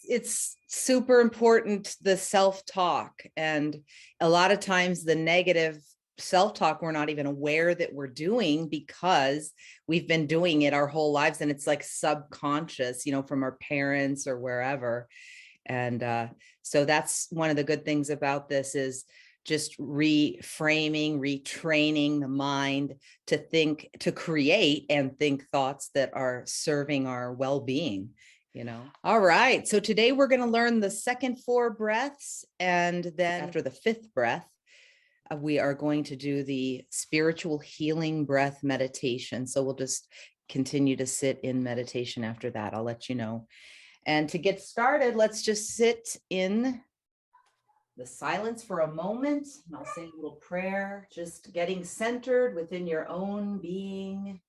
it's super important, the self-talk. And a lot of times the negative self-talk, we're not even aware that we're doing because we've been doing it our whole lives. And it's like subconscious, from our parents or wherever. And so that's one of the good things about this is just reframing, retraining the mind to think, to create and think thoughts that are serving our well-being. All right. So today we're going to learn the second 4 breaths. And then after the 5th breath, we are going to do the spiritual healing breath meditation. So we'll just continue to sit in meditation after that. I'll let you know. And to get started, let's just sit in the silence for a moment. And I'll say a little prayer, just getting centered within your own being.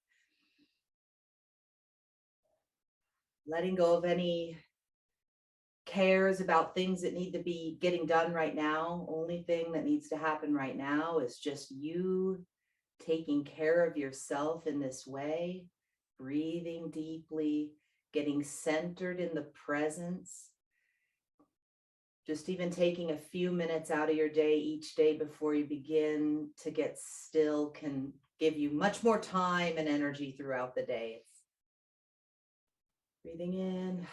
Letting go of any cares about things that need to be getting done right now. Only thing that needs to happen right now is just you taking care of yourself in this way, breathing deeply, getting centered in the presence. Just even taking a few minutes out of your day each day before you begin to get still can give you much more time and energy throughout the day. Breathing in.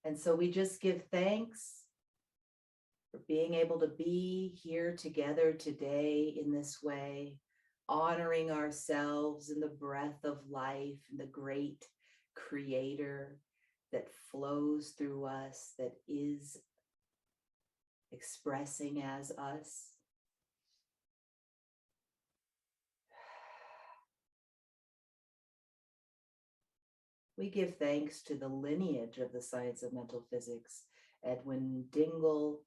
And so we just give thanks for being able to be here together today in this way, honoring ourselves in the breath of life and the great creator that flows through us, that is expressing as us. We give thanks to the lineage of the Science of Mentalphysics, Edwin Dingle,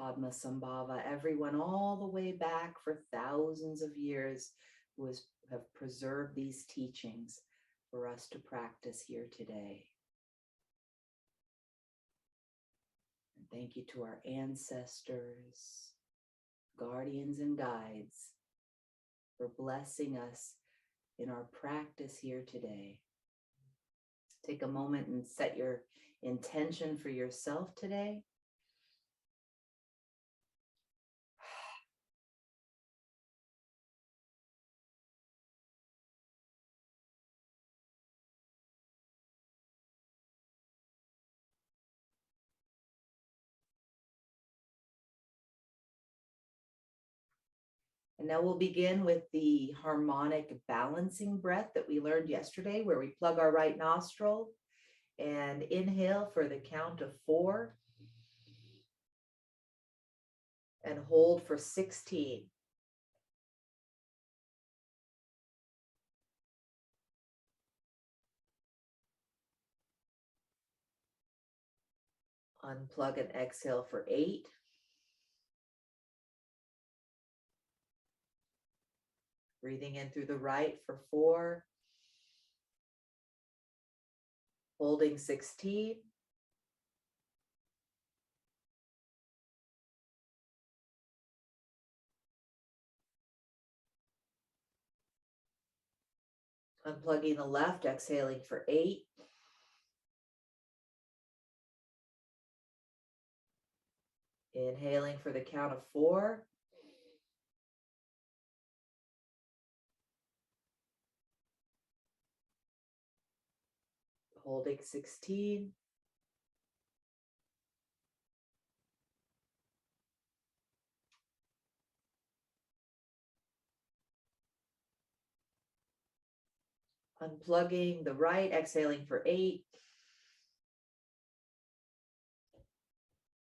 Padmasambhava, everyone all the way back for thousands of years who have preserved these teachings for us to practice here today. And thank you to our ancestors, guardians and guides, for blessing us in our practice here today. Take a moment and set your intention for yourself today. And now we'll begin with the harmonic balancing breath that we learned yesterday, where we plug our right nostril and inhale for the count of 4 and hold for 16. Unplug and exhale for 8. Breathing in through the right for 4. Holding 16. Unplugging the left, exhaling for 8. Inhaling for the count of 4. Holding 16. Unplugging the right, exhaling for 8.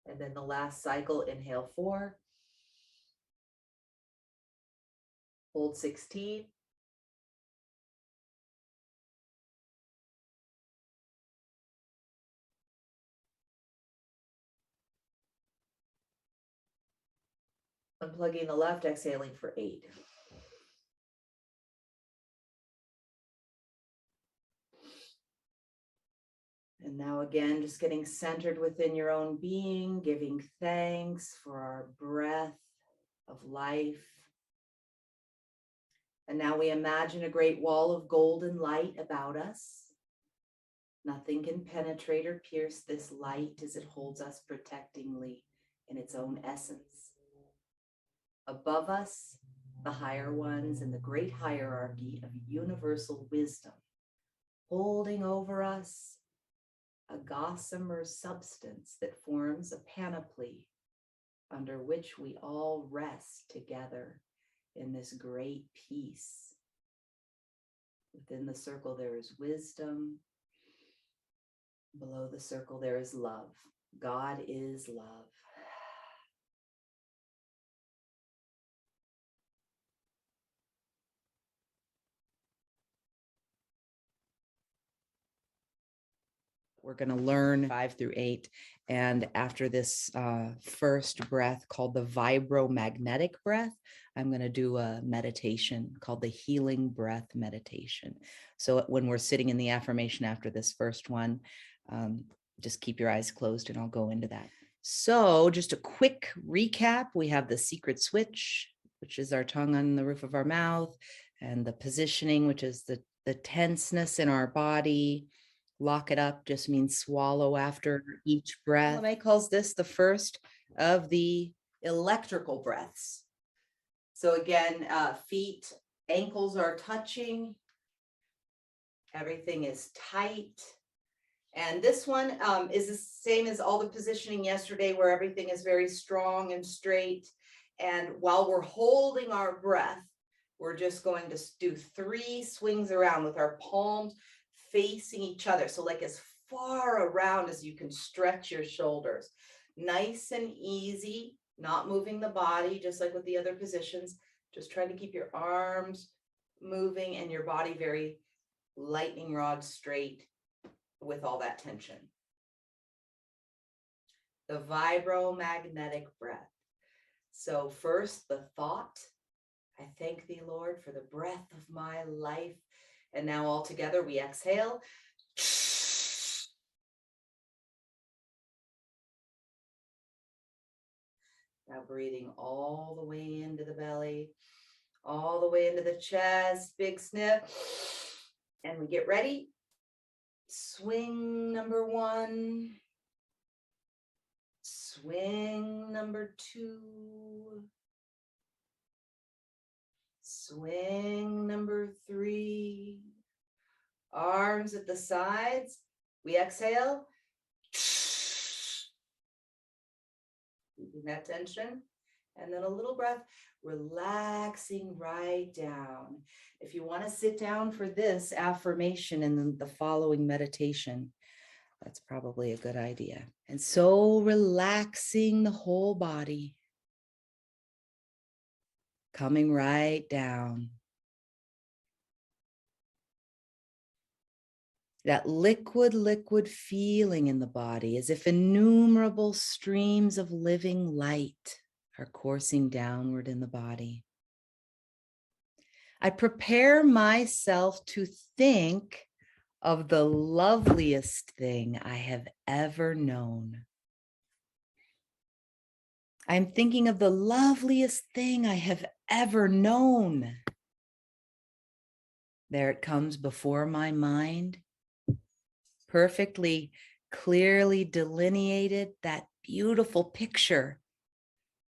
And then the last cycle, inhale 4. Hold 16. Unplugging the left, exhaling for 8. And now again, just getting centered within your own being, giving thanks for our breath of life. And now we imagine a great wall of golden light about us. Nothing can penetrate or pierce this light as it holds us protectingly in its own essence. Above us, the higher ones in the great hierarchy of universal wisdom, holding over us a gossamer substance that forms a panoply under which we all rest together in this great peace. Within the circle, there is wisdom. Below the circle, there is love. God is love. We're going to learn 5 through 8. And after this first breath called the vibromagnetic breath, I'm going to do a meditation called the healing breath meditation. So when we're sitting in the affirmation after this first one, just keep your eyes closed and I'll go into that. So just a quick recap. We have the secret switch, which is our tongue on the roof of our mouth, and the positioning, which is the tenseness in our body. Lock it up just means swallow after each breath. Le Mei calls this the first of the electrical breaths. So again, feet, ankles are touching. Everything is tight. And this one is the same as all the positioning yesterday, where everything is very strong and straight. And while we're holding our breath, we're just going to do 3 swings around with our palms facing each other. So like as far around as you can stretch your shoulders. Nice and easy, not moving the body, just like with the other positions. Just trying to keep your arms moving and your body very lightning rod straight with all that tension. The vibromagnetic breath. So first, the thought. I thank thee, Lord, for the breath of my life. And now all together we exhale. Now breathing all the way into the belly, all the way into the chest, big sniff. And we get ready. Swing number 1. Swing number 2. Swing number 3. Arms at the sides. We exhale. Keeping that tension. And then a little breath, relaxing right down. If you want to sit down for this affirmation and the following meditation, that's probably a good idea. And so relaxing the whole body, coming right down. That liquid feeling in the body, as if innumerable streams of living light are coursing downward in the body. I prepare myself to think of the loveliest thing I have ever known. I'm thinking of the loveliest thing I have ever known. There it comes before my mind, perfectly, clearly delineated, that beautiful picture,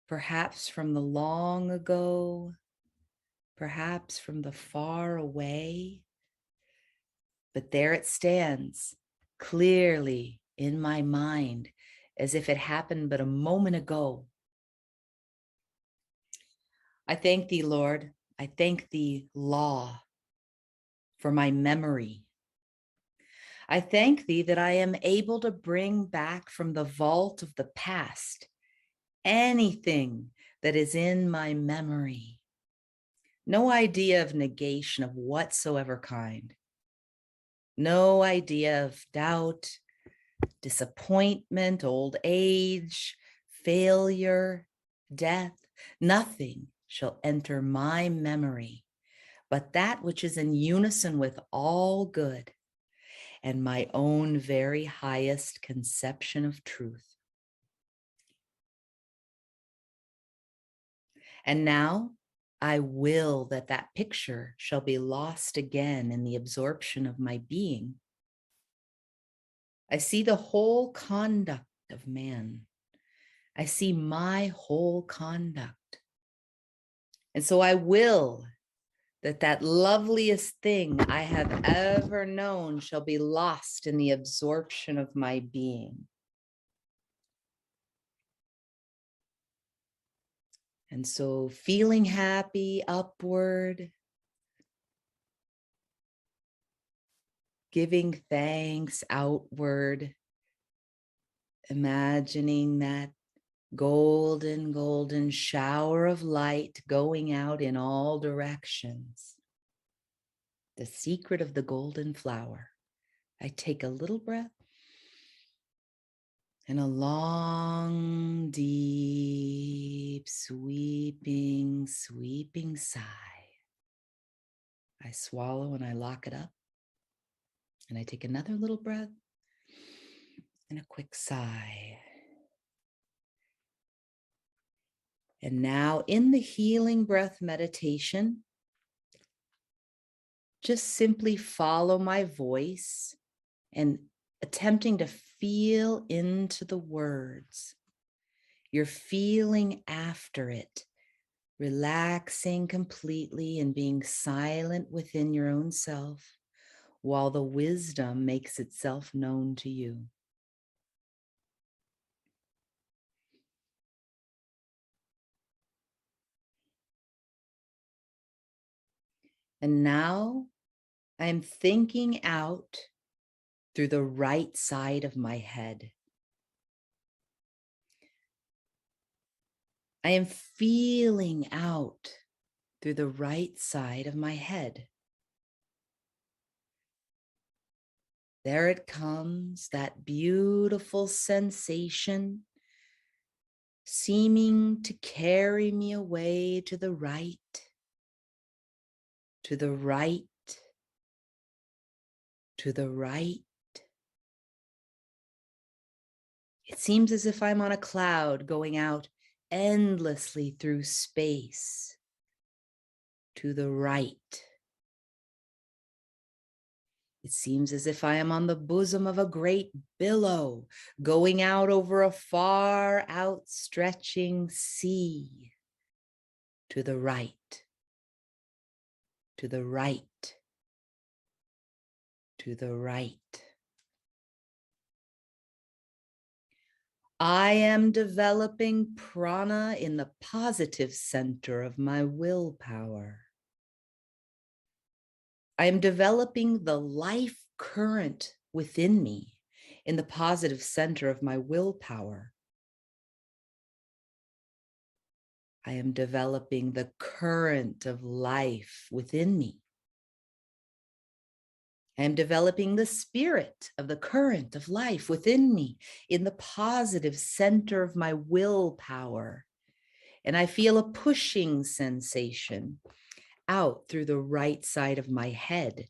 perhaps from the long ago, perhaps from the far away. But there it stands, clearly in my mind, as if it happened but a moment ago. I thank thee, Lord. I thank thee, law, for my memory. I thank thee that I am able to bring back from the vault of the past anything that is in my memory. No idea of negation of whatsoever kind. No idea of doubt, disappointment, old age, failure, death. Nothing shall enter my memory, but that which is in unison with all good. and my own very highest conception of truth. And now I will that that picture shall be lost again in the absorption of my being. I see the whole conduct of man. I see my whole conduct. And so I will that that loveliest thing I have ever known shall be lost in the absorption of my being. And so feeling happy upward, giving thanks outward, imagining that golden shower of light going out in all directions. The secret of the golden flower. I take a little breath and a long, deep, sweeping sigh. I swallow and I lock it up. And I take another little breath and a quick sigh. And now in the healing breath meditation, just simply follow my voice and attempting to feel into the words. You're feeling after it, relaxing completely and being silent within your own self while the wisdom makes itself known to you. And now I'm thinking out through the right side of my head. I am feeling out through the right side of my head. There it comes, that beautiful sensation seeming to carry me away to the right, to the right, to the right. It seems as if I'm on a cloud going out endlessly through space, to the right. It seems as if I am on the bosom of a great billow going out over a far outstretching sea, to the right, to the right, to the right. I am developing prana in the positive center of my willpower. I am developing the life current within me in the positive center of my willpower. I am developing the current of life within me. I am developing the spirit of the current of life within me in the positive center of my willpower. And I feel a pushing sensation out through the right side of my head.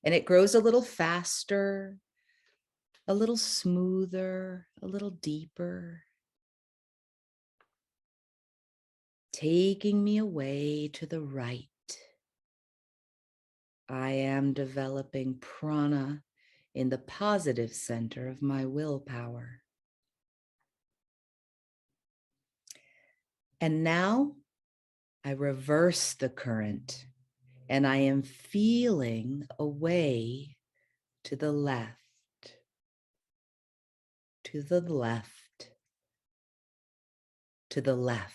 And it grows a little faster, a little smoother, a little deeper, taking me away to the right. I am developing prana in the positive center of my willpower. And now I reverse the current and I am feeling away to the left, to the left, to the left.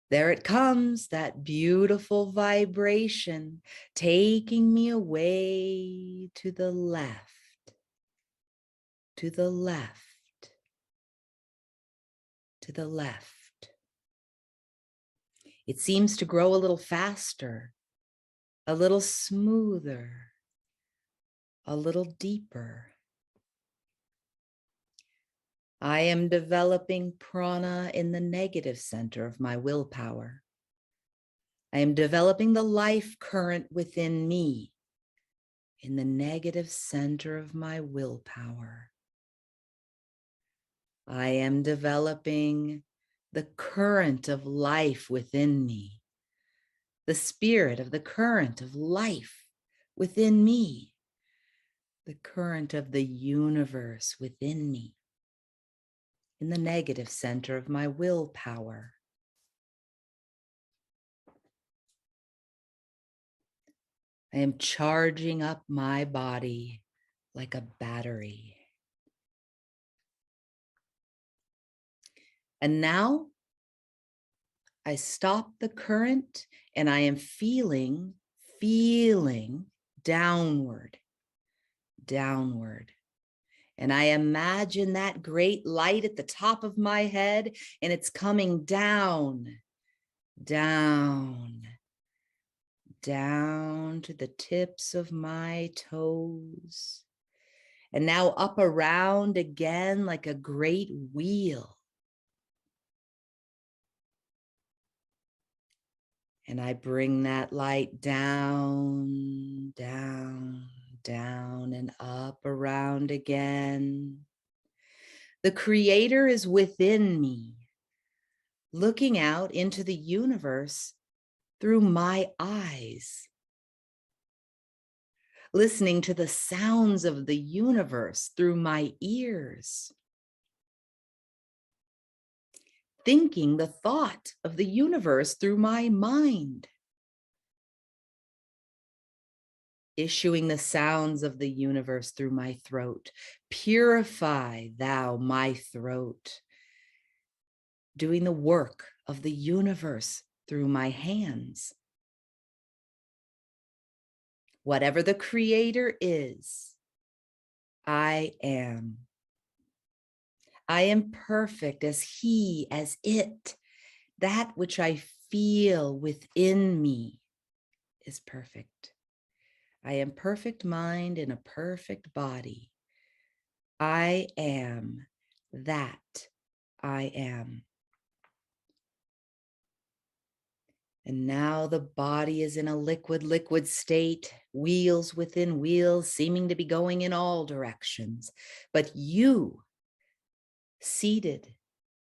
There it comes, that beautiful vibration taking me away to the left, to the left, to the left. It seems to grow a little faster, a little smoother, a little deeper. I am developing prana in the negative center of my willpower. I am developing the life current within me in the negative center of my willpower. I am developing the current of life within me, the spirit of the current of life within me, the current of the universe within me, in the negative center of my willpower. I am charging up my body like a battery. And now I stop the current and I am feeling downward. And I imagine that great light at the top of my head, and it's coming down to the tips of my toes. And now up around again like a great wheel. And I bring that light down, and up around again. The Creator is within me, looking out into the universe through my eyes, listening to the sounds of the universe through my ears, thinking the thought of the universe through my mind, issuing the sounds of the universe through my throat. Purify thou my throat. Doing the work of the universe through my hands. Whatever the Creator is, I am. I am perfect as He, as it. That which I feel within me is perfect. I am perfect mind in a perfect body. I am that I am. And now the body is in a liquid state, wheels within wheels, seeming to be going in all directions. But you, seated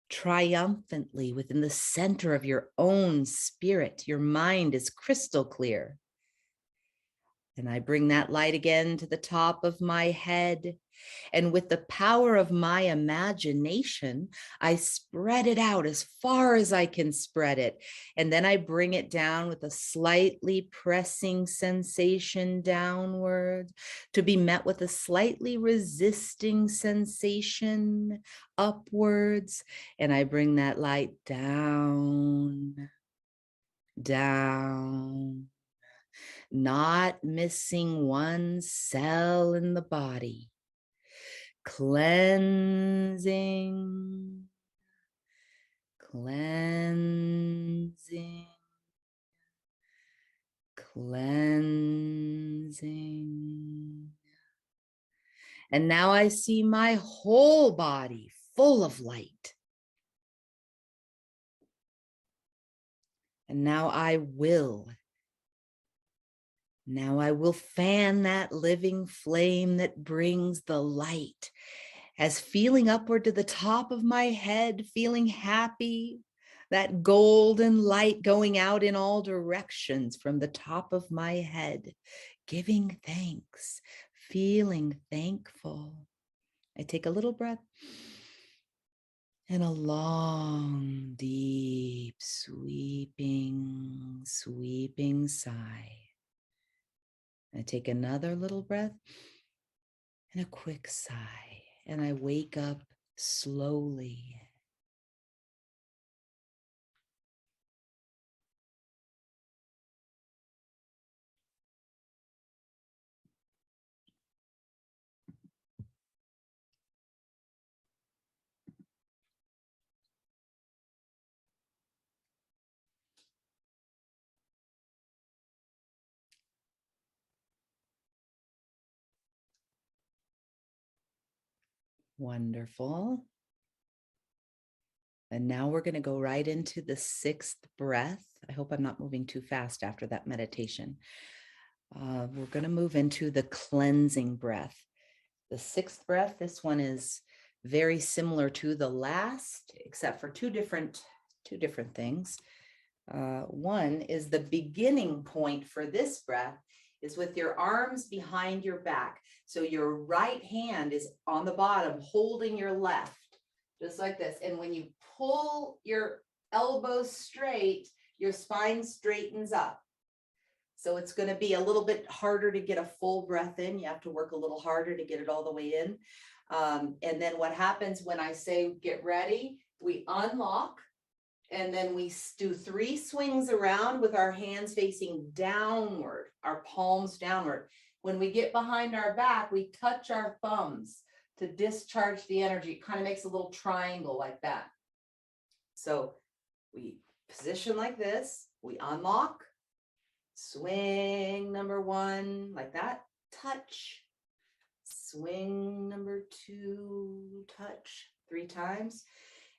triumphantly within the center of your own spirit, your mind is crystal clear. And I bring that light again to the top of my head. And with the power of my imagination, I spread it out as far as I can spread it. And then I bring it down with a slightly pressing sensation downward, to be met with a slightly resisting sensation upwards. And I bring that light down, not missing one cell in the body. Cleansing, cleansing, cleansing. And now I see my whole body full of light. And now I will fan that living flame that brings the light, as feeling upward to the top of my head, feeling happy, that golden light going out in all directions from the top of my head, giving thanks, feeling thankful. I take a little breath and a long, deep, sweeping sigh. I take another little breath and a quick sigh, and I wake up slowly. Wonderful. And now we're going to go right into the sixth breath. I hope I'm not moving too fast after that meditation. We're going to move into the cleansing breath. The sixth breath, this one is very similar to the last, except for two different things. One is the beginning point for this breath is with your arms behind your back. So your right hand is on the bottom holding your left, just like this. And when you pull your elbows straight, your spine straightens up. So it's going to be a little bit harder to get a full breath in. You have to work a little harder to get it all the way in. And then what happens when I say get ready, we unlock. And then we do 3 swings around with our hands facing downward, our palms downward. When we get behind our back, we touch our thumbs to discharge the energy. It kind of makes a little triangle like that. So we position like this, we unlock, swing number 1 like that, touch, swing number 2, touch 3 times.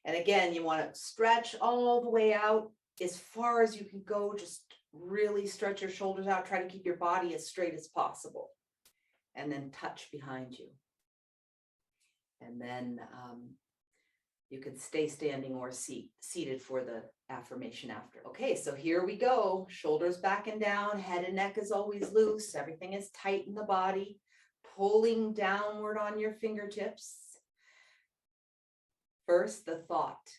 And again, you want to stretch all the way out as far as you can go. Just really stretch your shoulders out. Try to keep your body as straight as possible. And then touch behind you. And then you can stay standing or seated for the affirmation after. Okay, so here we go. Shoulders back and down. Head and neck is always loose. Everything is tight in the body. Pulling downward on your fingertips. First, the thought.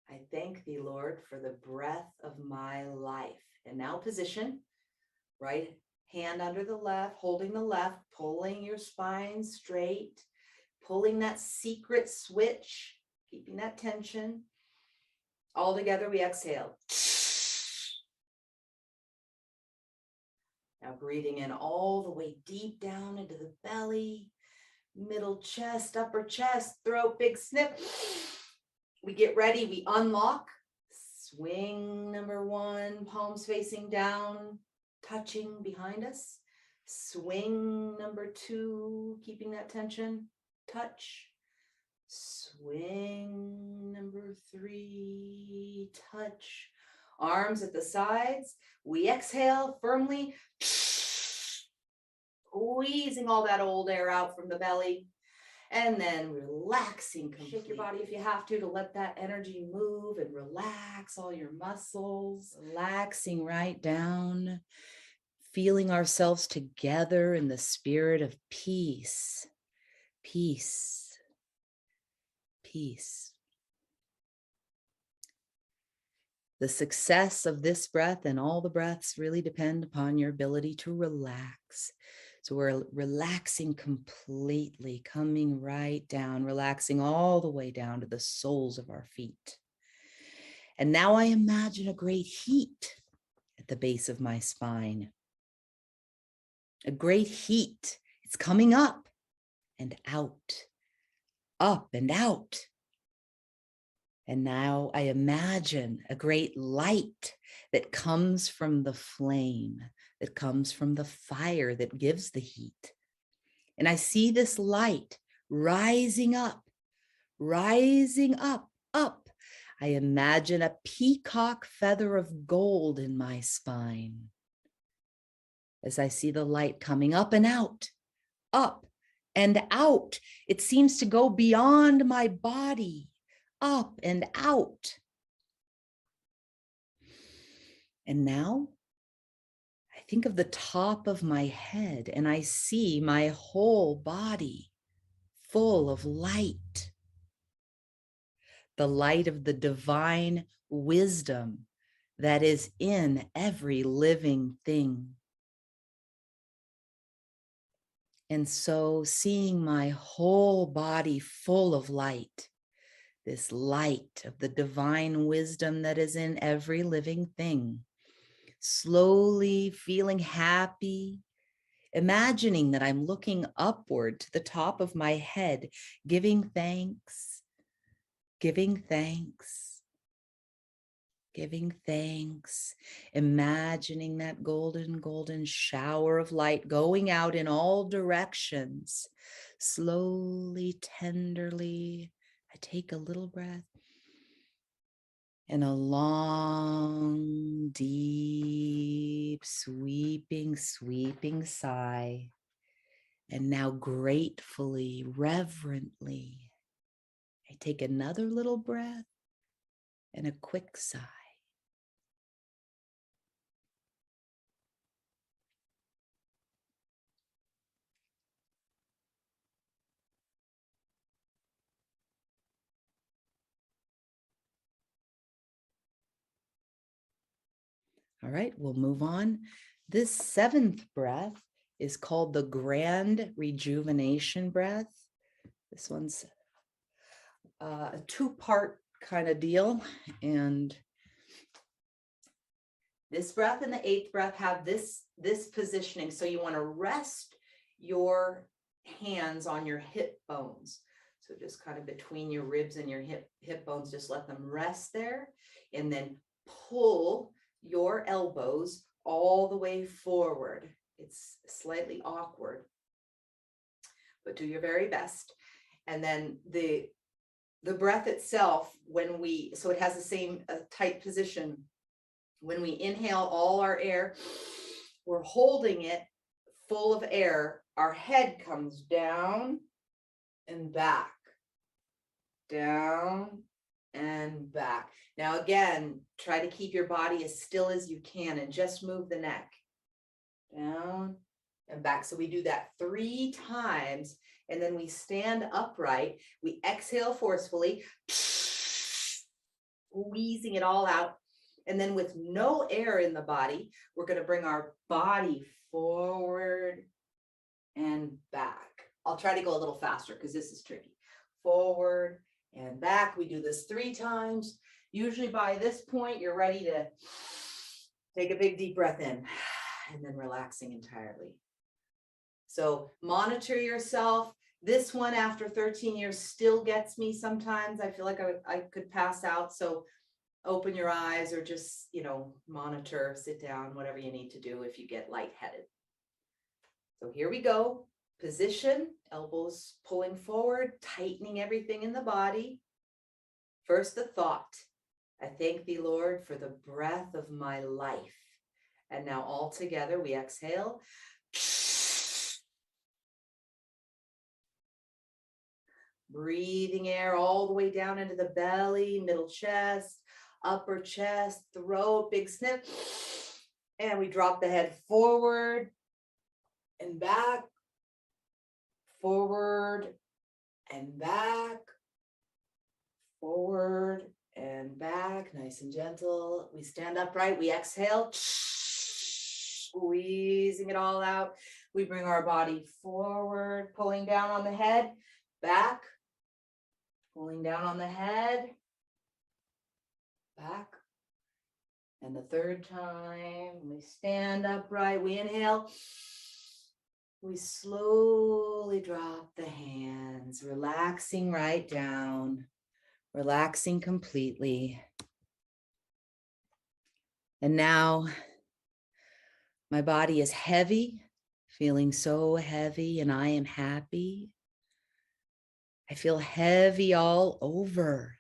I thank thee, Lord, for the breath of my life. And now position, right hand under the left, holding the left, pulling your spine straight, pulling that secret switch, keeping that tension. All together, we exhale. Now breathing in all the way deep down into the belly. Middle chest, upper chest, throat, big sniff. We get ready, we unlock. Swing number 1, palms facing down, touching behind us. Swing number 2, keeping that tension, touch. Swing number 3, touch. Arms at the sides. We exhale firmly. Squeezing all that old air out from the belly, and then relaxing completely. Shake your body if you have to let that energy move and relax all your muscles. Relaxing right down, feeling ourselves together in the spirit of peace, peace, peace. The success of this breath and all the breaths really depend upon your ability to relax. So we're relaxing completely, coming right down, relaxing all the way down to the soles of our feet. And now I imagine a great heat at the base of my spine. A great heat. It's coming up and out, up and out. And now I imagine a great light that comes from the flame, that comes from the fire that gives the heat. And I see this light rising up, up. I imagine a peacock feather of gold in my spine. As I see the light coming up and out, up and out, it seems to go beyond my body, up and out. And now I think of the top of my head and I see my whole body full of light. The light of the divine wisdom that is in every living thing. And so seeing my whole body full of light, this light of the divine wisdom that is in every living thing, slowly feeling happy, imagining that I'm looking upward to the top of my head, giving thanks, giving thanks, giving thanks, imagining that golden shower of light going out in all directions. Slowly, tenderly, I take a little breath and a long, deep deep, sweeping, sweeping sigh. And now gratefully, reverently, I take another little breath and a quick sigh. All right, we'll move on. This seventh breath is called the grand rejuvenation breath. This one's a two-part kind of deal. And this breath and the eighth breath have this positioning. So you want to rest your hands on your hip bones. So just kind of between your ribs and your hip bones, just let them rest there. And then pull your elbows all the way forward. It's slightly awkward, but do your very best. And then the breath itself, so it has the same tight position. When we inhale all our air, we're holding it full of air. Our head comes down and back, down and back. Now, again, try to keep your body as still as you can and just move the neck down and back. So we do that 3 times, and then we stand upright. We exhale forcefully, squeezing it all out. And then with no air in the body, we're going to bring our body forward and back. I'll try to go a little faster because this is tricky. Forward and back. We do this 3 times. Usually by this point, you're ready to take a big deep breath in and then relaxing entirely. So monitor yourself. This one after 13 years still gets me sometimes. I feel like I could pass out. So open your eyes or just, monitor, sit down, whatever you need to do if you get lightheaded. So here we go. Position, elbows pulling forward, tightening everything in the body. First, the thought. I thank thee, Lord, for the breath of my life. And now all together we exhale. Breathing air all the way down into the belly, middle chest, upper chest, throat, big sniff. And we drop the head forward and back, forward and back, forward and back, nice and gentle. We stand upright, we exhale, squeezing it all out. We bring our body forward, pulling down on the head, back, pulling down on the head, back. And the third time, we stand upright, we inhale. We slowly drop the hands, relaxing right down, relaxing completely. And now my body is heavy, feeling so heavy, and I am happy. I feel heavy all over.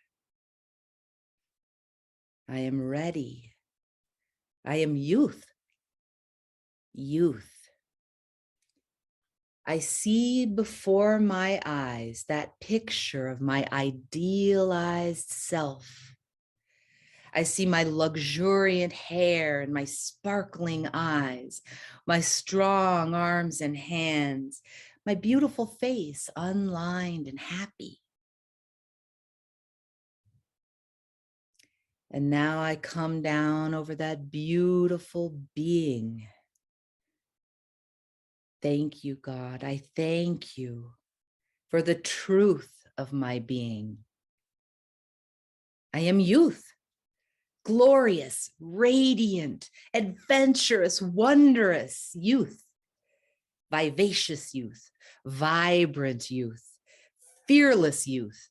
I am ready. I am youth. Youth. I see before my eyes that picture of my idealized self. I see my luxuriant hair and my sparkling eyes, my strong arms and hands, my beautiful face, unlined and happy. And now I come down over that beautiful being. Thank you, God. I thank you for the truth of my being. I am youth, glorious, radiant, adventurous, wondrous youth, vivacious youth, vibrant youth, fearless youth,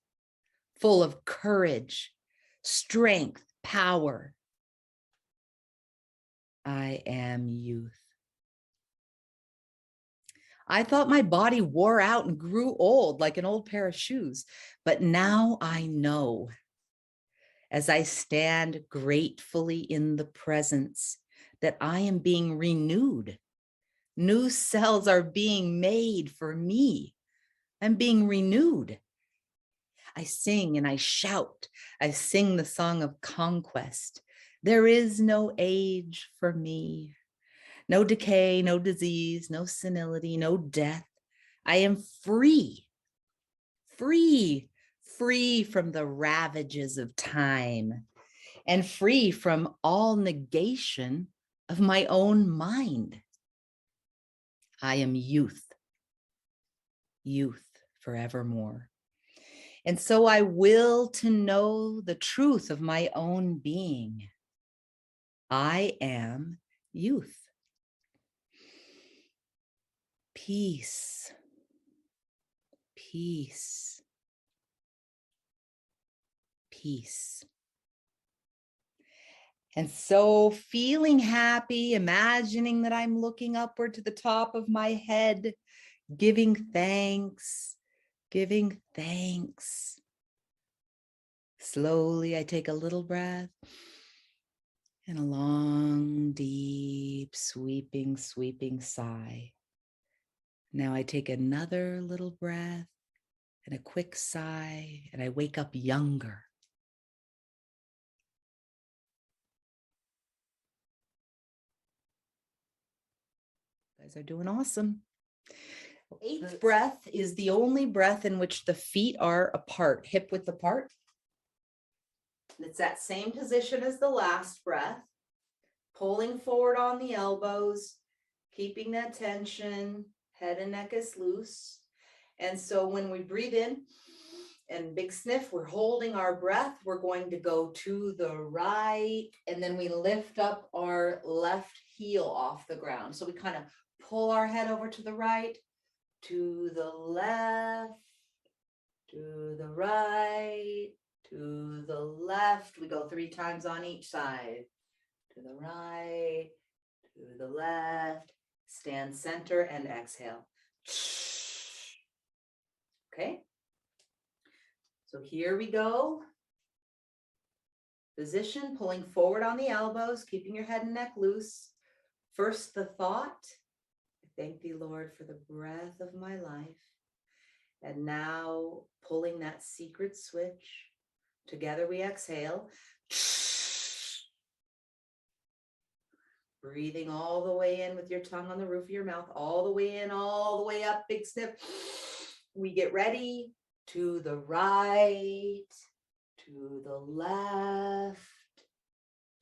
full of courage, strength, power. I am youth. I thought my body wore out and grew old like an old pair of shoes, but now I know. As I stand gratefully in the presence, that I am being renewed. New cells are being made for me. I'm being renewed. I sing and I shout. I sing the song of conquest. There is no age for me, no decay, no disease, no senility, no death. I am free, free, free from the ravages of time and free from all negation of my own mind. I am youth, youth forevermore. And so I will to know the truth of my own being. I am youth. Peace, peace, peace. And so feeling happy, imagining that I'm looking upward to the top of my head, giving thanks, giving thanks. Slowly, I take a little breath and a long, deep, sweeping, sweeping sigh. Now I take another little breath and a quick sigh, and I wake up younger. You guys are doing awesome. Eighth breath is the only breath in which the feet are apart, hip width apart. It's that same position as the last breath, pulling forward on the elbows, keeping that tension, head and neck is loose. And so when we breathe in and big sniff, we're holding our breath. We're going to go to the right, and then we lift up our left heel off the ground. So we kind of pull our head over to the right, to the left, to the right, to the left. We go 3 times on each side. To the right, to the left, stand center and exhale. Okay. So here we go. Position, pulling forward on the elbows, keeping your head and neck loose. First, the thought. Thank thee, Lord, for the breath of my life. And now pulling that secret switch. Together we exhale. Breathing all the way in with your tongue on the roof of your mouth, all the way in, all the way up, big sniff. We get ready. To the right, to the left,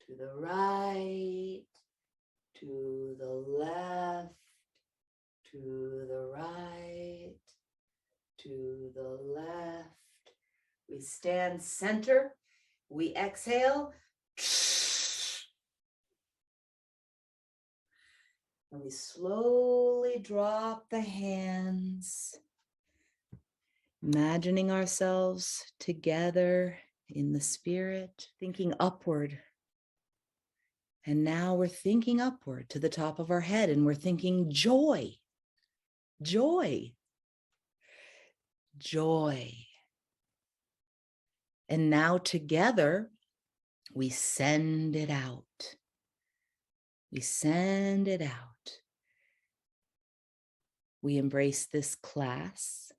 to the right, to the left, to the right, to the left. We stand center. We exhale. And we slowly drop the hands, imagining ourselves together in the spirit, thinking upward. And now we're thinking upward to the top of our head, and we're thinking joy, joy, joy. And now together, we send it out. We send it out. We embrace this class.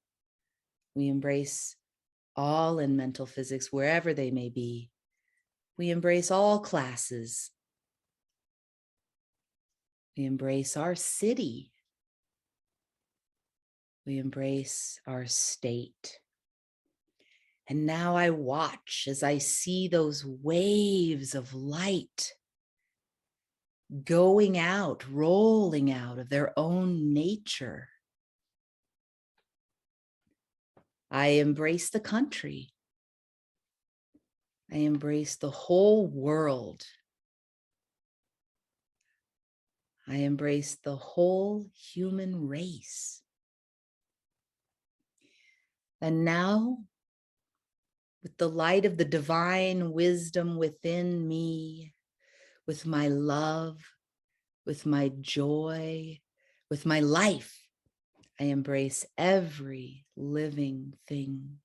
We embrace all in mental physics, wherever they may be. We embrace all classes. We embrace our city. We embrace our state. And now I watch as I see those waves of light going out, rolling out of their own nature. I embrace the country. I embrace the whole world. I embrace the whole human race. And now, with the light of the divine wisdom within me, with my love, with my joy, with my life, I embrace every living thing.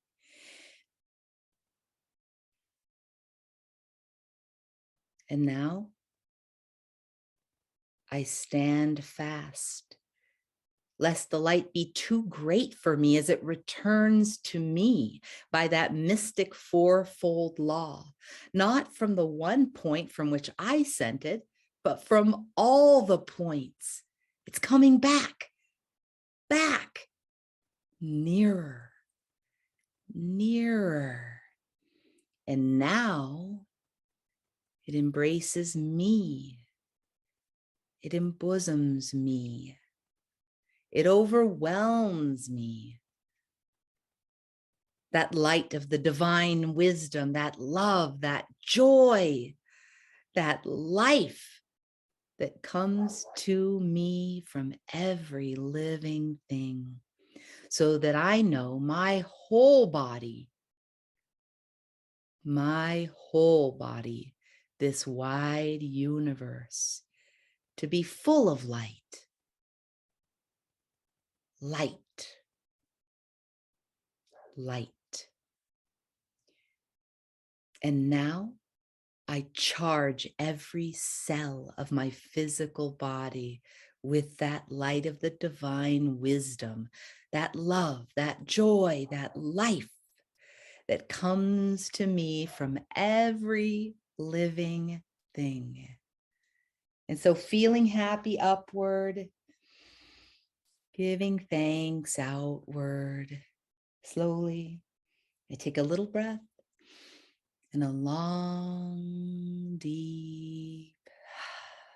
And now, I stand fast, lest the light be too great for me as it returns to me by that mystic fourfold law, not from the one point from which I sent it, but from all the points. It's coming back, nearer, nearer. And now it embraces me. It embosoms me. It overwhelms me. That light of the divine wisdom, that love, that joy, that life that comes to me from every living thing, so that I know my whole body, this wide universe, to be full of light. Light. And now I charge every cell of my physical body with that light of the divine wisdom, that love, that joy, that life that comes to me from every living thing. And so feeling happy upward, giving thanks outward. Slowly, I take a little breath and a long, deep,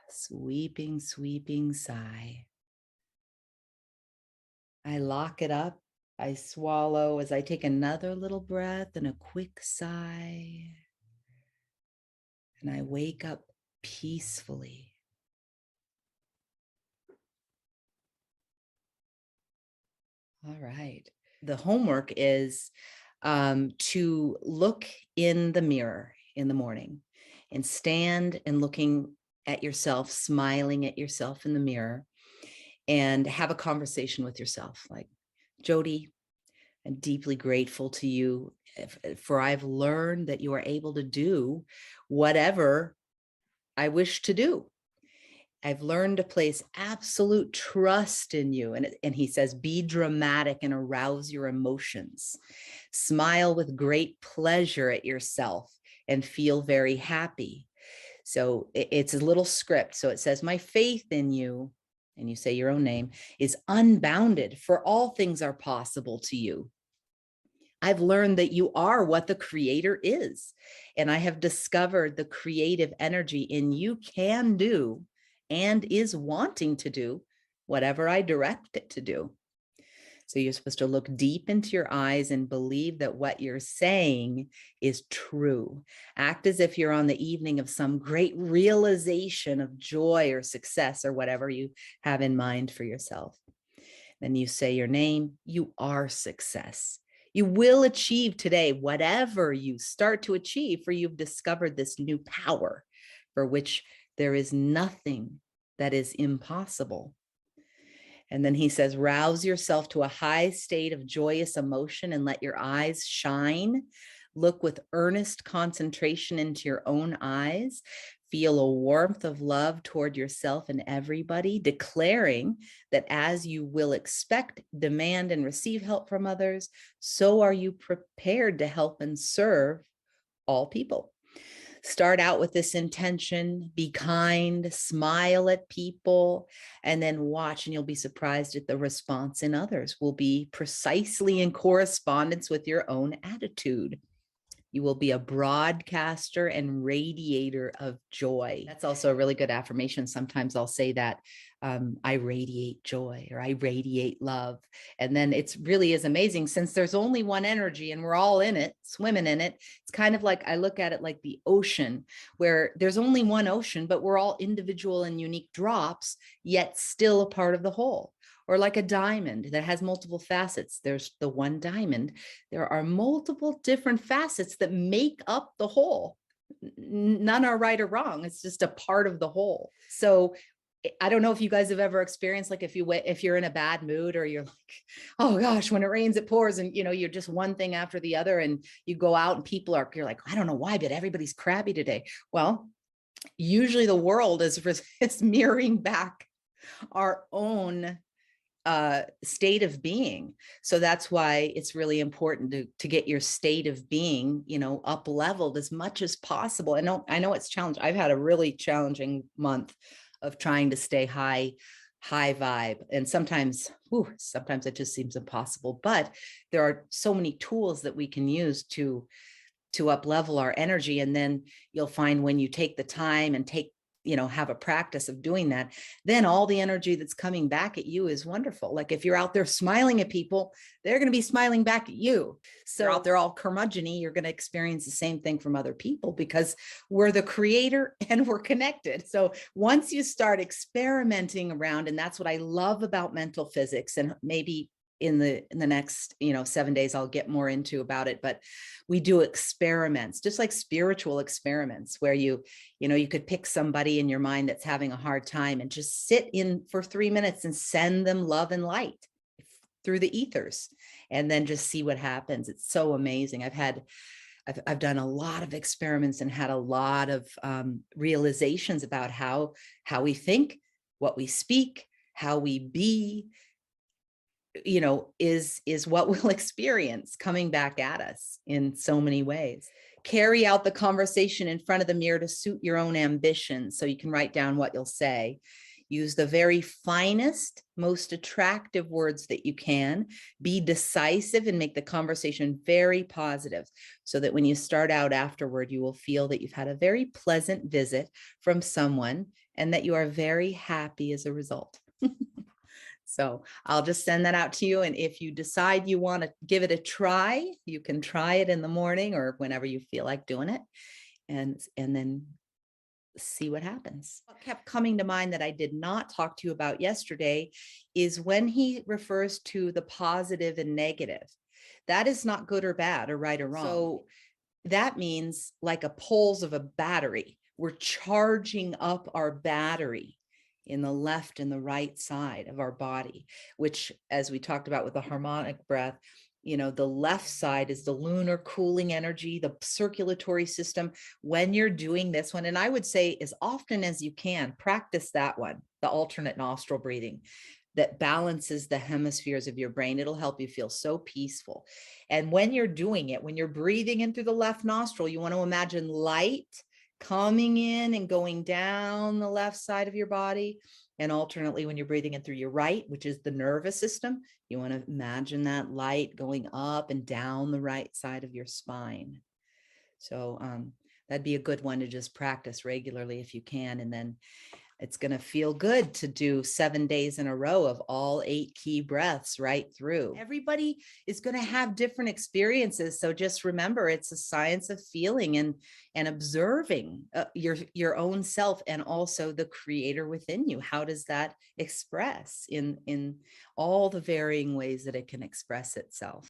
sweeping sigh. I lock it up. I swallow as I take another little breath and a quick sigh. And I wake up peacefully. All right. The homework is to look in the mirror in the morning and stand and looking at yourself, smiling at yourself in the mirror, and have a conversation with yourself. Like, Jody, I'm deeply grateful to you for I've learned that you are able to do whatever I wish to do. I've learned to place absolute trust in you. And he says, be dramatic and arouse your emotions. Smile with great pleasure at yourself and feel very happy. So it's a little script. So it says, my faith in you, and you say your own name, is unbounded, for all things are possible to you. I've learned that you are what the creator is, and I have discovered the creative energy in you can do and is wanting to do whatever I direct it to do. So you're supposed to look deep into your eyes and believe that what you're saying is true. Act as if you're on the evening of some great realization of joy or success or whatever you have in mind for yourself. Then you say your name. You are success. You will achieve today whatever you start to achieve, for you've discovered this new power for which there is nothing that is impossible. And then he says, rouse yourself to a high state of joyous emotion and let your eyes shine. Look with earnest concentration into your own eyes. Feel a warmth of love toward yourself and everybody, declaring that as you will expect, demand, and receive help from others, so are you prepared to help and serve all people. Start out with this intention, be kind, smile at people, and then watch, and you'll be surprised at the response in others will be precisely in correspondence with your own attitude. You will be a broadcaster and radiator of joy. That's also a really good affirmation. Sometimes I'll say that I radiate joy, or I radiate love. And then it really is amazing, since there's only one energy and we're all in it, swimming in it. It's kind of like, I look at it like the ocean, where there's only one ocean, but we're all individual and unique drops, yet still a part of the whole. Or like a diamond that has multiple facets. There's the one diamond. There are multiple different facets that make up the whole. None are right or wrong. It's just a part of the whole. So I don't know if you guys have ever experienced, like, if you're in a bad mood, or you're like, oh gosh, when it rains, it pours, and you're just one thing after the other, and you go out and you're like, I don't know why, but everybody's crabby today. Well, usually the world is mirroring back our own state of being. So that's why it's really important to get your state of being, up leveled as much as possible. I know it's challenging. I've had a really challenging month of trying to stay high vibe. And sometimes it just seems impossible, but there are so many tools that we can use to up level our energy. And then you'll find when you take the time and have a practice of doing that, then all the energy that's coming back at you is wonderful. Like if you're out there smiling at people, they're going to be smiling back at you. So you're out there all curmudgeon-y, you're going to experience the same thing from other people because we're the creator and we're connected. So once you start experimenting around, and that's what I love about mental physics, and maybe in the next 7 days I'll get more into about it, but we do experiments, just like spiritual experiments, where you could pick somebody in your mind that's having a hard time and just sit in for 3 minutes and send them love and light through the ethers, and then just see what happens. It's so amazing. I've done a lot of experiments and had a lot of realizations about how we think, what we speak, how we be, is what we'll experience coming back at us in so many ways. Carry out the conversation in front of the mirror to suit your own ambitions. So you can write down what you'll say. Use the very finest, most attractive words that you can. Be decisive and make the conversation very positive so that when you start out afterward, you will feel that you've had a very pleasant visit from someone and that you are very happy as a result. So I'll just send that out to you. And if you decide you want to give it a try, you can try it in the morning or whenever you feel like doing it, and then see what happens. What kept coming to mind that I did not talk to you about yesterday is when he refers to the positive and negative. That is not good or bad or right or wrong. So that means like a poles of a battery. We're charging up our battery in the left and the right side of our body, which, as we talked about with the harmonic breath, the left side is the lunar cooling energy, the circulatory system. When you're doing this one, and I would say as often as you can, practice that one, the alternate nostril breathing that balances the hemispheres of your brain. It'll help you feel so peaceful. And when you're doing it, when you're breathing in through the left nostril, you want to imagine light coming in and going down the left side of your body. And alternately, when you're breathing in through your right, which is the nervous system, you want to imagine that light going up and down the right side of your spine. So that'd be a good one to just practice regularly if you can. And then it's going to feel good to do 7 days in a row of all 8 key breaths right through. Everybody is going to have different experiences. So just remember, it's a science of feeling and observing your own self and also the creator within you. How does that express in all the varying ways that it can express itself?